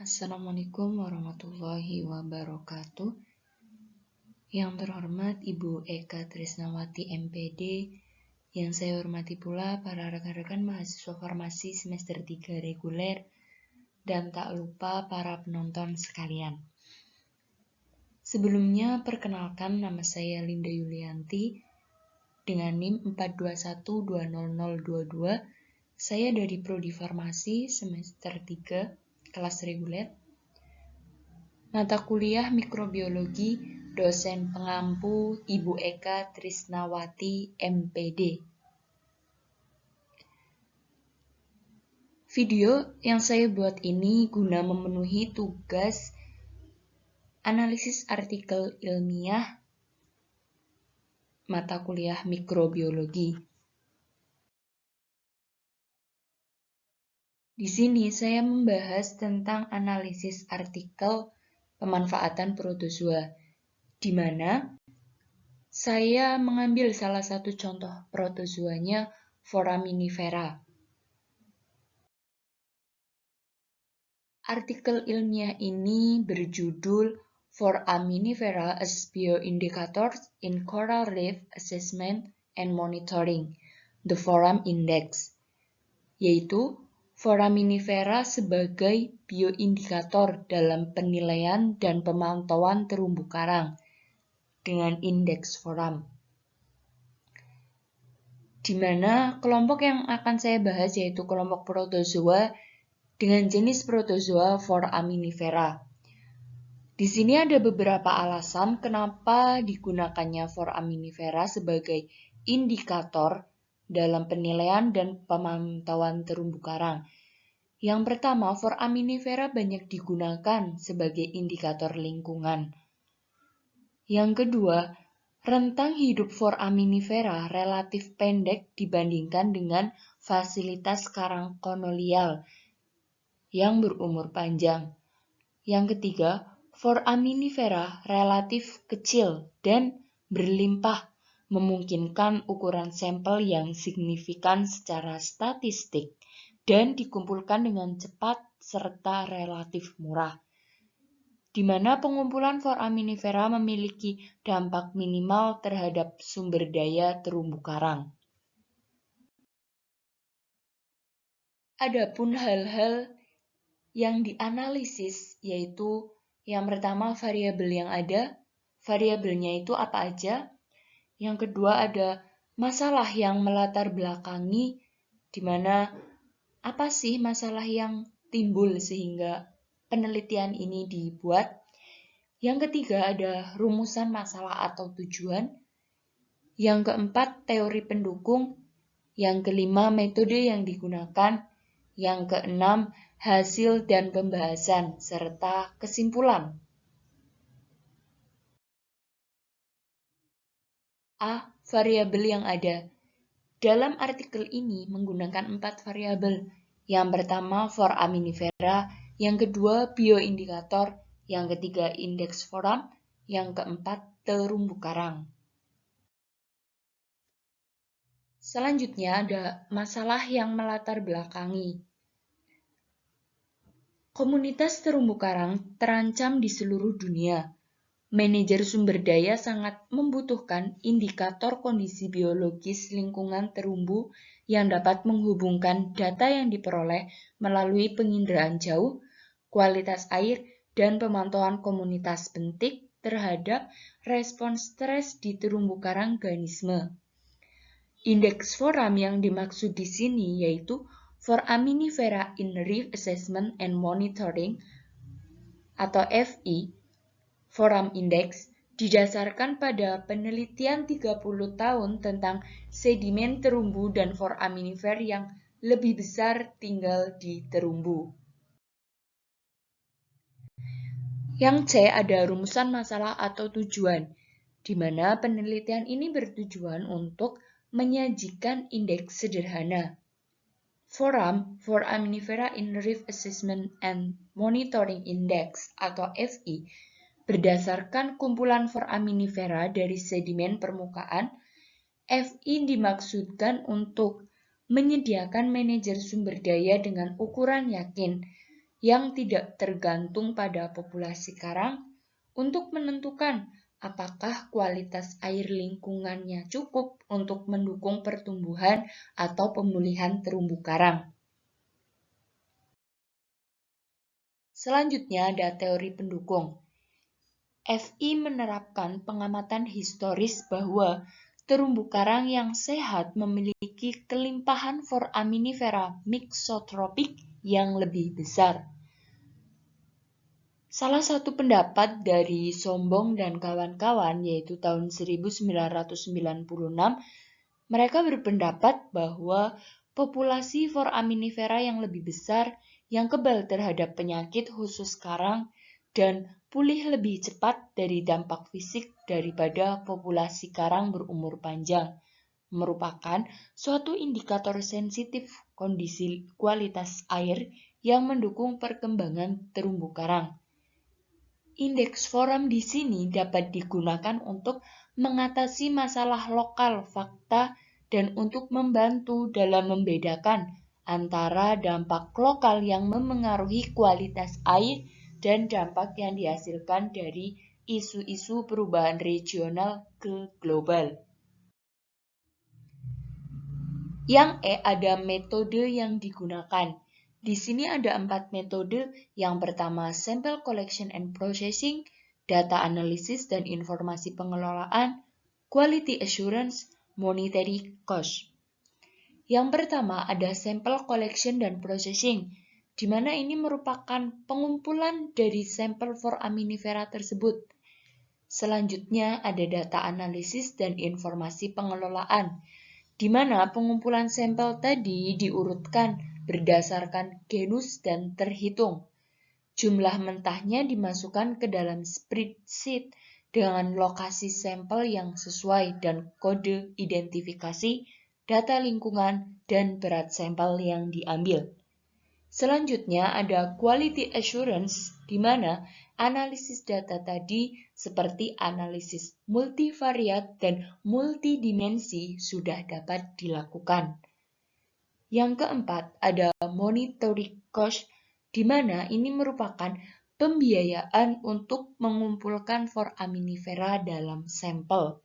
Assalamualaikum warahmatullahi wabarakatuh. Yang terhormat Ibu Eka Trisnawati MPD, yang saya hormati pula para rekan-rekan mahasiswa farmasi semester 3 reguler, dan tak lupa para penonton sekalian. Sebelumnya, perkenalkan nama saya Linda Yulianti dengan NIM 421200022. Saya dari Prodi Farmasi semester 3 kelas reguler. Mata kuliah mikrobiologi, dosen pengampu Ibu Eka Trisnawati MPD. Video yang saya buat ini guna memenuhi tugas analisis artikel ilmiah mata kuliah mikrobiologi. Di sini saya membahas tentang analisis artikel pemanfaatan protozoa, di mana saya mengambil salah satu contoh protozoanya Foraminifera. Artikel ilmiah ini berjudul Foraminifera as Bioindicators in Coral Reef Assessment and Monitoring, the Foram Index, yaitu Foraminifera sebagai bioindikator dalam penilaian dan pemantauan terumbu karang dengan indeks Foram. Di mana kelompok yang akan saya bahas yaitu kelompok protozoa dengan jenis protozoa Foraminifera. Di sini ada beberapa alasan kenapa digunakannya Foraminifera sebagai indikator dalam penilaian dan pemantauan terumbu karang. Yang pertama, Foraminifera banyak digunakan sebagai indikator lingkungan. Yang kedua, rentang hidup Foraminifera relatif pendek dibandingkan dengan fasilitas karang kolonial yang berumur panjang. Yang ketiga, Foraminifera relatif kecil dan berlimpah, memungkinkan ukuran sampel yang signifikan secara statistik dan dikumpulkan dengan cepat serta relatif murah, di mana pengumpulan Foraminifera memiliki dampak minimal terhadap sumber daya terumbu karang. Adapun hal-hal yang dianalisis yaitu yang pertama variabel yang ada, variabelnya itu apa aja. Yang kedua ada masalah yang melatar belakangi, di mana apa sih masalah yang timbul sehingga penelitian ini dibuat. Yang ketiga ada rumusan masalah atau tujuan. Yang keempat teori pendukung. Yang kelima metode yang digunakan. Yang keenam hasil dan pembahasan serta kesimpulan. A. Variabel yang ada. Dalam artikel ini menggunakan 4 variabel. Yang pertama Foraminifera, yang kedua bioindikator, yang ketiga indeks Foram, yang keempat terumbu karang. Selanjutnya ada masalah yang melatar belakangi. Komunitas terumbu karang terancam di seluruh dunia. Manajer sumber daya sangat membutuhkan indikator kondisi biologis lingkungan terumbu yang dapat menghubungkan data yang diperoleh melalui penginderaan jauh, kualitas air, dan pemantauan komunitas bentik terhadap respons stres di terumbu karang organisme. Indeks Foram yang dimaksud di sini yaitu Foraminifera in Reef Assessment and Monitoring atau FI. Foram Index didasarkan pada penelitian 30 tahun tentang sedimen terumbu dan foraminifer yang lebih besar tinggal di terumbu. Yang C ada rumusan masalah atau tujuan, di mana penelitian ini bertujuan untuk menyajikan indeks sederhana. Foraminifera in Reef Assessment and Monitoring Index atau FI berdasarkan kumpulan foraminifera dari sedimen permukaan. FI dimaksudkan untuk menyediakan manajer sumber daya dengan ukuran yakin yang tidak tergantung pada populasi karang untuk menentukan apakah kualitas air lingkungannya cukup untuk mendukung pertumbuhan atau pemulihan terumbu karang. Selanjutnya ada teori pendukung. FI menerapkan pengamatan historis bahwa terumbu karang yang sehat memiliki kelimpahan foraminifera mixotropik yang lebih besar. Salah satu pendapat dari Sombong dan kawan-kawan yaitu tahun 1996, mereka berpendapat bahwa populasi foraminifera yang lebih besar yang kebal terhadap penyakit khusus karang dan pulih lebih cepat dari dampak fisik daripada populasi karang berumur panjang, merupakan suatu indikator sensitif kondisi kualitas air yang mendukung perkembangan terumbu karang. Indeks foram di sini dapat digunakan untuk mengatasi masalah lokal fakta dan untuk membantu dalam membedakan antara dampak lokal yang memengaruhi kualitas air dan dampak yang dihasilkan dari isu-isu perubahan regional ke global. Yang ada metode yang digunakan. Di sini ada 4 metode. Yang pertama, sample collection and processing, data analysis dan informasi pengelolaan, quality assurance, monetary cost. Yang pertama ada sample collection dan processing, di mana ini merupakan pengumpulan dari sampel foraminifera tersebut. Selanjutnya ada data analisis dan informasi pengelolaan, di mana pengumpulan sampel tadi diurutkan berdasarkan genus dan terhitung. Jumlah mentahnya dimasukkan ke dalam spreadsheet dengan lokasi sampel yang sesuai dan kode identifikasi, data lingkungan, dan berat sampel yang diambil. Selanjutnya ada quality assurance, di mana analisis data tadi seperti analisis multivariat dan multidimensi sudah dapat dilakukan. Yang keempat ada monetary cost, di mana ini merupakan pembiayaan untuk mengumpulkan foraminifera dalam sampel.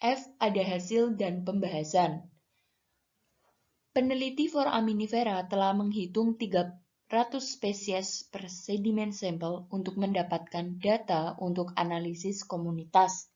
F ada hasil dan pembahasan. Peneliti foraminifera telah menghitung 300 spesies per sedimen sampel untuk mendapatkan data untuk analisis komunitas.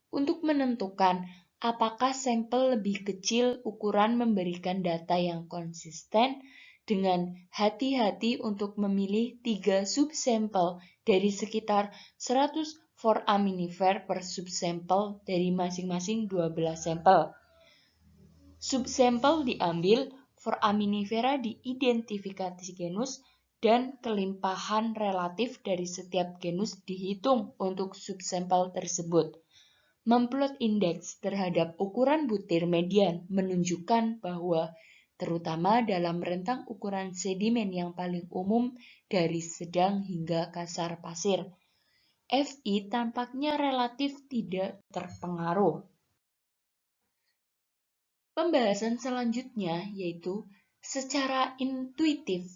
Untuk menentukan apakah sampel lebih kecil ukuran memberikan data yang konsisten, dengan hati-hati untuk memilih 3 subsampel dari sekitar 100 foraminifer per subsampel dari masing-masing 12 sampel. Subsampel diambil, foraminifera diidentifikasi genus, dan kelimpahan relatif dari setiap genus dihitung untuk subsampel tersebut. Memplot indeks terhadap ukuran butir median menunjukkan bahwa terutama dalam rentang ukuran sedimen yang paling umum dari sedang hingga kasar pasir, Fi tampaknya relatif tidak terpengaruh. Pembahasan selanjutnya yaitu secara intuitif,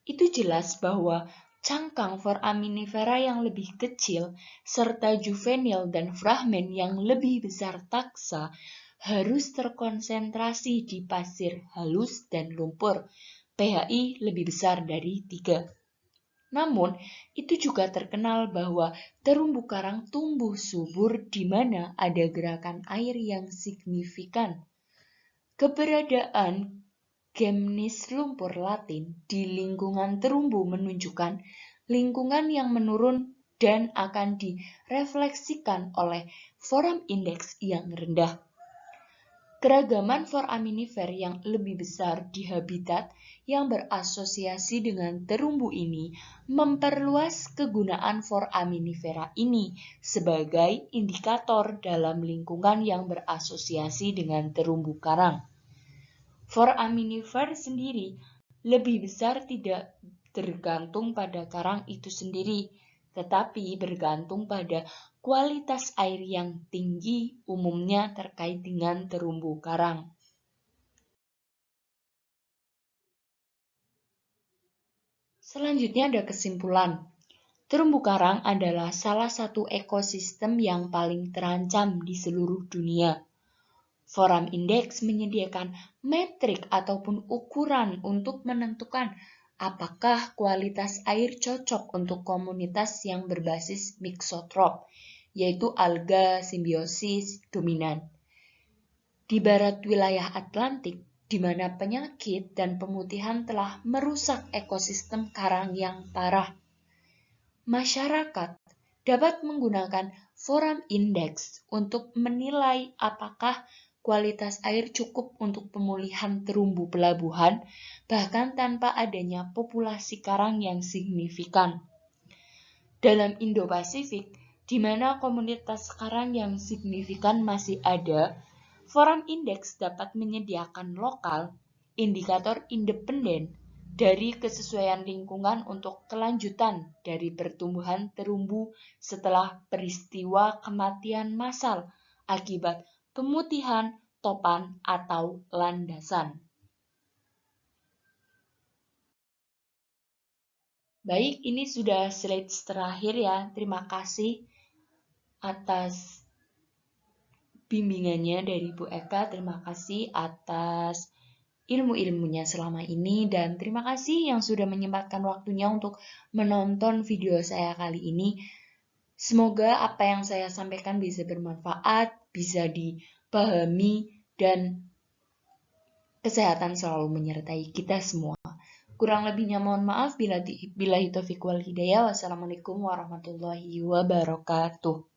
itu jelas bahwa cangkang foraminifera yang lebih kecil serta juvenil dan fragmen yang lebih besar taksa harus terkonsentrasi di pasir halus dan lumpur, pHi lebih besar dari 3. Namun, itu juga terkenal bahwa terumbu karang tumbuh subur di mana ada gerakan air yang signifikan. Keberadaan Gemnis lumpur Latin di lingkungan terumbu menunjukkan lingkungan yang menurun dan akan direfleksikan oleh foram indeks yang rendah. Keragaman foraminifer yang lebih besar di habitat yang berasosiasi dengan terumbu ini memperluas kegunaan foraminifera ini sebagai indikator dalam lingkungan yang berasosiasi dengan terumbu karang. Foraminifer sendiri lebih besar tidak tergantung pada karang itu sendiri, tetapi bergantung pada kualitas air yang tinggi umumnya terkait dengan terumbu karang. Selanjutnya ada kesimpulan. Terumbu karang adalah salah satu ekosistem yang paling terancam di seluruh dunia. Forum Index menyediakan metrik ataupun ukuran untuk menentukan apakah kualitas air cocok untuk komunitas yang berbasis mixotrop, yaitu alga simbiosis dominan. Di barat wilayah Atlantik, di mana penyakit dan pemutihan telah merusak ekosistem karang yang parah, masyarakat dapat menggunakan Forum Index untuk menilai apakah kualitas air cukup untuk pemulihan terumbu pelabuhan, bahkan tanpa adanya populasi karang yang signifikan. Dalam Indo-Pasifik, di mana komunitas karang yang signifikan masih ada, Forum Index dapat menyediakan lokal indikator independen dari kesesuaian lingkungan untuk kelanjutan dari pertumbuhan terumbu setelah peristiwa kematian massal akibat pemutihan, topan, atau landasan. Baik, ini sudah slide terakhir ya. Terima kasih atas bimbingannya dari Bu Eka. Terima kasih atas ilmu-ilmunya selama ini dan terima kasih yang sudah menyempatkan waktunya untuk menonton video saya kali ini. Semoga apa yang saya sampaikan bisa bermanfaat, bisa dipahami, dan kesehatan selalu menyertai kita semua. Kurang lebihnya mohon maaf. Billahi taufiq wal hidayah. Wassalamualaikum warahmatullahi wabarakatuh.